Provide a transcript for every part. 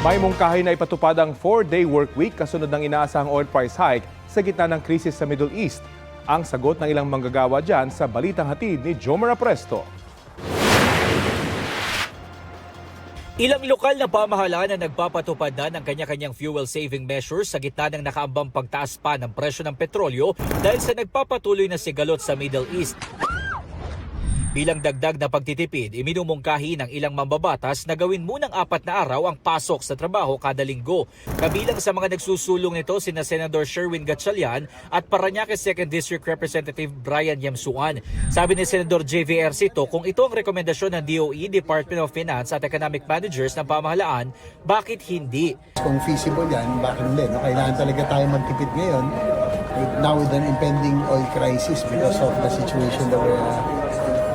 May mungkahi na ipatupad ang 4-day work week kasunod ng inaasahang oil price hike sa gitna ng krisis sa Middle East. Ang sagot ng ilang manggagawa dyan sa balitang hatid ni Jomar Apresto. Ilang lokal na pamahalaan na nagpapatupad na ng kanya-kanyang fuel saving measures sa gitna ng nakaambang pagtaas pa ng presyo ng petrolyo dahil sa nagpapatuloy na sigalot sa Middle East. Bilang dagdag na pagtitipid, iminumungkahi ng ilang mambabatas na gawin munang 4 na araw ang pasok sa trabaho kada linggo. Kabilang sa mga nagsusulong nito sina Senador Sherwin Gatchalian at Parañaque 2nd District Representative Brian Yamsuan. Sabi ni Senador JVR Cito, kung ito ang rekomendasyon ng DOE, Department of Finance at Economic Managers ng pamahalaan, bakit hindi? Kung feasible yan, bakit hindi? No? Kailangan talaga tayo magtipid ngayon now with an impending oil crisis because of the situation that we're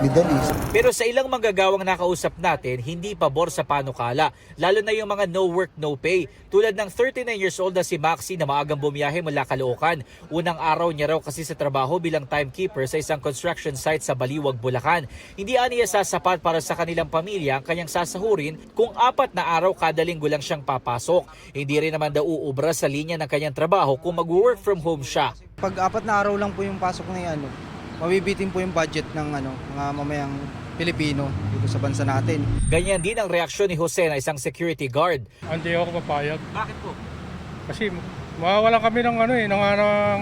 Middle East. Pero sa ilang manggagawang nakausap natin, hindi pabor sa panukala, lalo na yung mga no work, no pay. Tulad ng 39 years old na si Maxi na maagang bumiyahe mula Caloocan. Unang araw niya raw kasi sa trabaho bilang timekeeper sa isang construction site sa Baliwag, Bulacan. Hindi aniya sasapat para sa kanilang pamilya ang kanyang sasahurin kung 4 na araw kada linggo lang siyang papasok. Hindi rin naman daw uubra sa linya ng kanyang trabaho kung mag-work from home siya. Pag 4 na araw lang po yung pasok na yan, mabibitin po yung budget ng mga mamayang Pilipino dito sa bansa natin. Ganyan din ang reaksyon ni Jose na isang security guard. Hindi ako papayag. Bakit po? Kasi mawawalan kami ng ng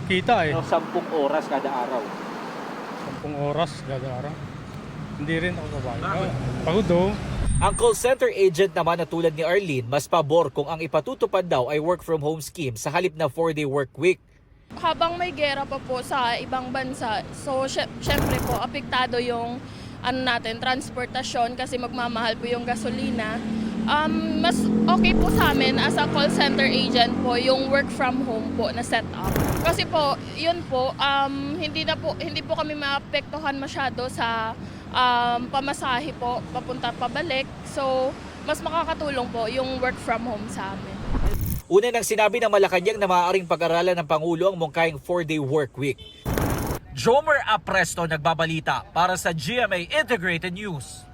kita eh. 10 oras kada araw. 10 oras kada araw. Hindi rin ako papayag. Pagod daw. Ang call center agent naman na tulad ni Arlene, mas pabor kung ang ipatutupad daw ay work from home scheme sa halip na 4-day work week. Habang may gera pa po sa ibang bansa, so syempre po apektado yung transportasyon kasi magmamahal po yung gasolina. Mas okay po sa amin as a call center agent po yung work from home po na setup. Kasi po, yun po, hindi po kami maapektuhan masyado sa pamasahe po papunta pabalik. So mas makakatulong po yung work from home sa amin. Una nang sinabi ng Malacanang na maaaring pag-aralan ng Pangulo ang mungkahing 4-day work week. Jomar Apresto nagbabalita para sa GMA Integrated News.